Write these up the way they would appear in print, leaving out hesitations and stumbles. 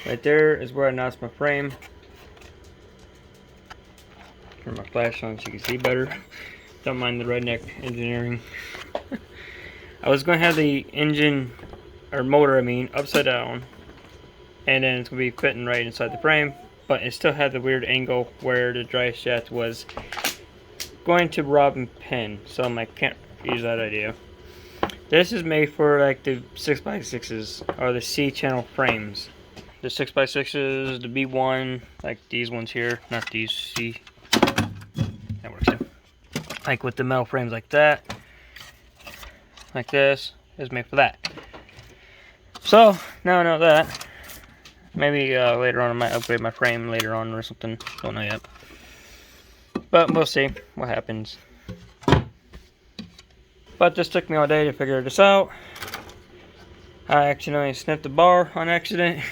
Right there is where I notched my frame. Turn my flash on so you can see better. Don't mind the redneck engineering. I was going to have the engine, or motor I mean, upside down. And then it's going to be fitting right inside the frame. But it still had the weird angle where the drive shaft was going to rob and pin. So I can't use that idea. This is made for like the 6x6s or the C channel frames. The 6x6s, the B1, like these ones here, not these C. That works too. Like with the metal frames like that, like this, is made for that. So now I know that. Maybe later on I might upgrade my frame later on or something. Don't know yet. But we'll see what happens. But this took me all day to figure this out. I accidentally snipped the bar on accident.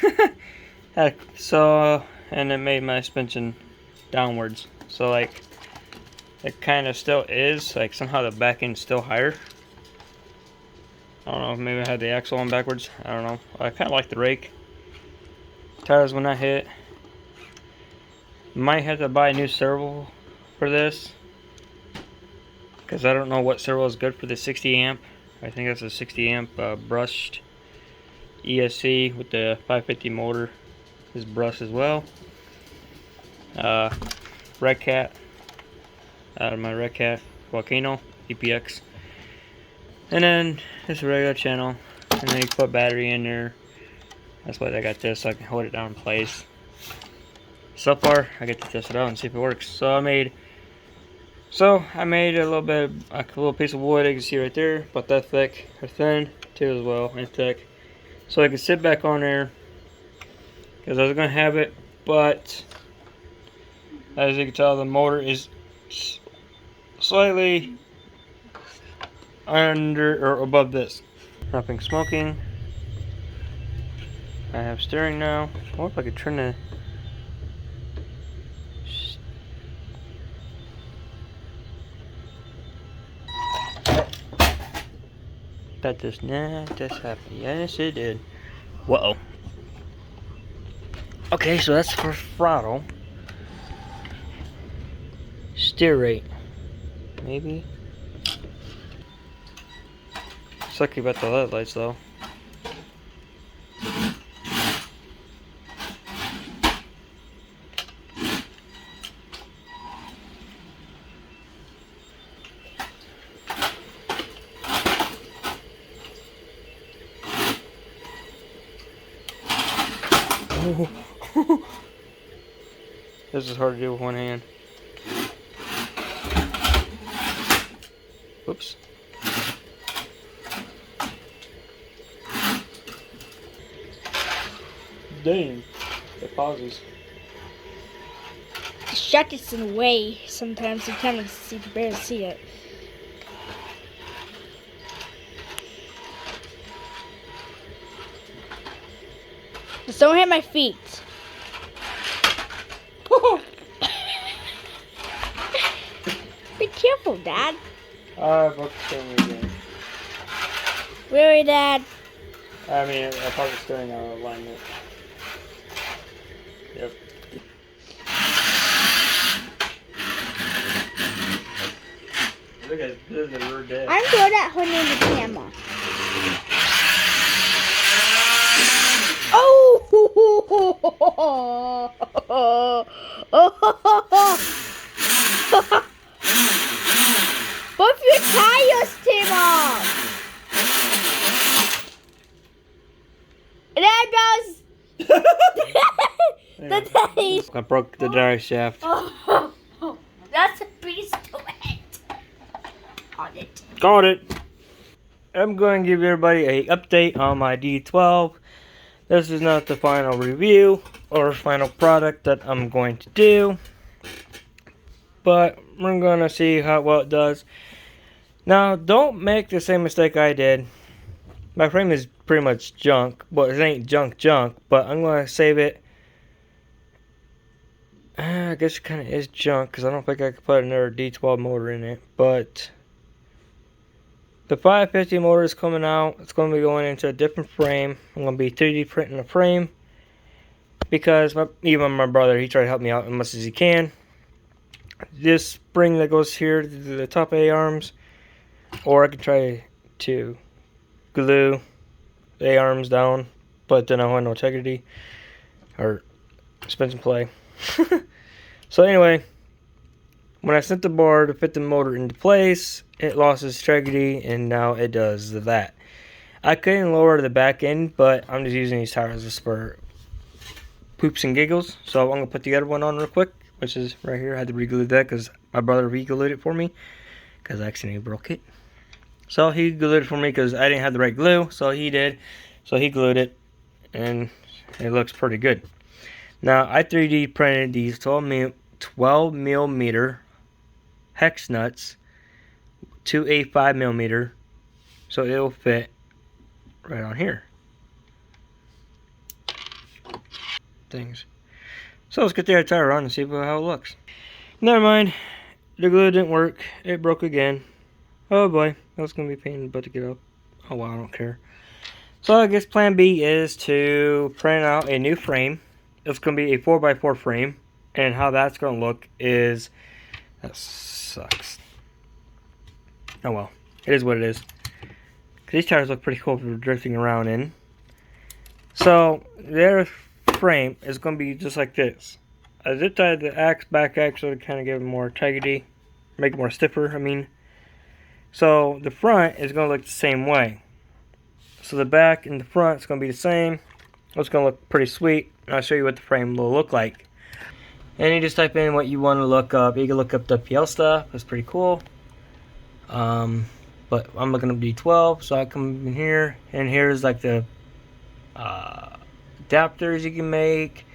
And it made my suspension downwards. So like, it kind of still is. Like somehow the back end's still higher. I don't know, maybe I had the axle on backwards. I don't know. I kind of like the rake. Tires when I hit. Might have to buy a new servo for this. Because I don't know what servo is good for the 60 amp. I think that's a 60 amp brushed ESC with the 550 motor. Is brushed as well. Redcat. Out of my redcat Volcano EPX. And then this regular channel. And then you put battery in there. That's why I got this, so I can hold it down in place. So far, I get to test it out and see if it works. So I made a little bit, a little piece of wood. You can see right there, about that thick or thin too as well, and thick. So I can sit back on there, because I was gonna have it, but as you can tell, the motor is slightly under or above this. Nothing smoking. I have steering now. I wonder if I could turn the that does not just happen. Yes, it did. Whoa. Okay, so that's for throttle. Steer rate. Maybe. Sucky about the LED lights though. This is hard to do with one hand. Whoops. Dang. It pauses. The shuck is in the way sometimes. You can't see, barely see it. Just don't hit my feet. Be careful, Dad. Broke the steering again. Really, Dad? I mean, I probably steering out of alignment. Yep. Look at this, is a rear dead. I'm good at holding the camera. Both your tires came off. And there goes the tires. I broke the drive shaft. That's a piece to it. On it. Got it. I'm going to give everybody a update on my D12. This is not the final review or final product that I'm going to do, but we're going to see how well it does. Now, don't make the same mistake I did. My frame is pretty much junk. Well, it ain't junk, but I'm going to save it. I guess it kind of is junk because I don't think I could put another D12 motor in it, but the 550 motor is coming out. It's going to be going into a different frame. I'm going to be 3D printing the frame. because even my brother, he tried to help me out as much as he can. This spring that goes here to the top A arms, or I could try to glue the A arms down, but then I want no integrity or suspension play. So anyway, when I sent the bar to fit the motor into place, it lost its integrity, and now it does that. I couldn't lower the back end, but I'm just using these tires just for poops and giggles. So I'm going to put the other one on real quick, which is right here. I had to re-glue that because my brother re-glued it for me because I accidentally broke it. So he glued it for me because I didn't have the right glue, so he did. So he glued it, and it looks pretty good. Now, I 3D printed these 12 millimeter hex nuts to a 5 millimeter, so it'll fit right on here. Things. So let's get the other tire on and see how it looks. Never mind, the glue didn't work. It broke again. Oh boy, that's gonna be a pain in the butt to get up. Oh well, I don't care. So I guess plan B is to print out a new frame. It's going to be a 4x4 frame, and how that's going to look is, that sucks. Oh well, it is what it is. These tires look pretty cool for drifting around in. So their frame is going to be just like this. I zip tied the back axle to kind of give it more integrity, make it more stiffer. I mean, so the front is going to look the same way. So the back and the front is going to be the same. It's going to look pretty sweet. I'll show you what the frame will look like. And you just type in what you want to look up. You can look up WPL stuff. That's pretty cool. But I'm looking up D12, so I come in here, and here's like the adapters you can make,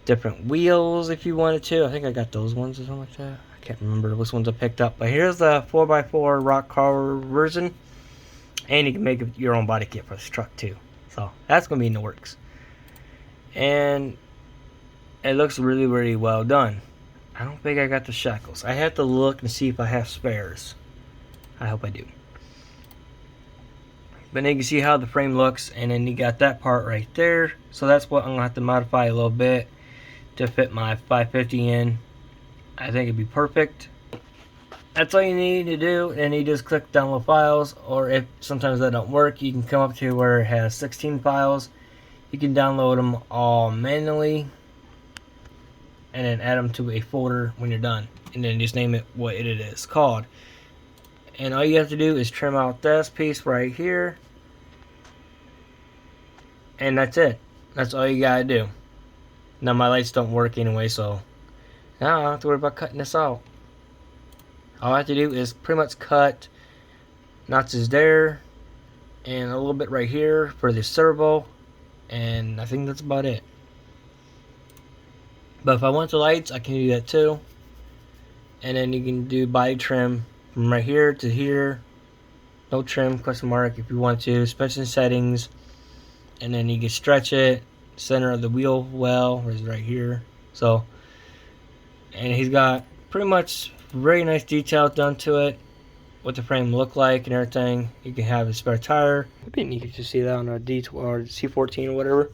different wheels if you wanted to. I think I got those ones or something like that. I can't remember which ones I picked up. But here's the 4x4 rock car version, and you can make your own body kit for this truck too. So that's gonna be in the works. And it looks really, really well done. I don't think I got the shackles. I have to look and see if I have spares. I hope I do. But then you can see how the frame looks, and then you got that part right there. So that's what I'm gonna have to modify a little bit to fit my 550 in. I think it'd be perfect. That's all you need to do, and you just click download files, or if sometimes that don't work, you can come up to where it has 16 files. You can download them all manually and then add them to a folder when you're done, and then just name it what it is called. And all you have to do is trim out this piece right here, and that's it. That's all you gotta do. Now my lights don't work anyway, so now I don't have to worry about cutting this out. All I have to do is pretty much cut notches there and a little bit right here for the servo, and I think that's about it. But if I want the lights, I can do that too. And then you can do body trim from right here to here. No trim, question mark, if you want to. Suspension settings. And then you can stretch it. Center of the wheel well, is right here. So, and he's got pretty much very nice detail done to it. What the frame look like and everything. You can have a spare tire. It'd be neat to see that on a D12 or C14 or whatever.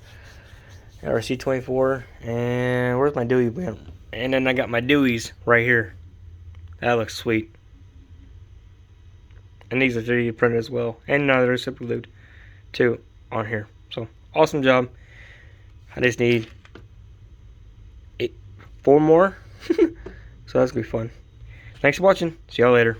Or C24. And where's my Dewey band? And then I got my Deweys right here. That looks sweet. And these are 3D printed as well. And now they're super glued too on here. So awesome job. I just need 4 more. So that's gonna be fun. Thanks for watching. See y'all later.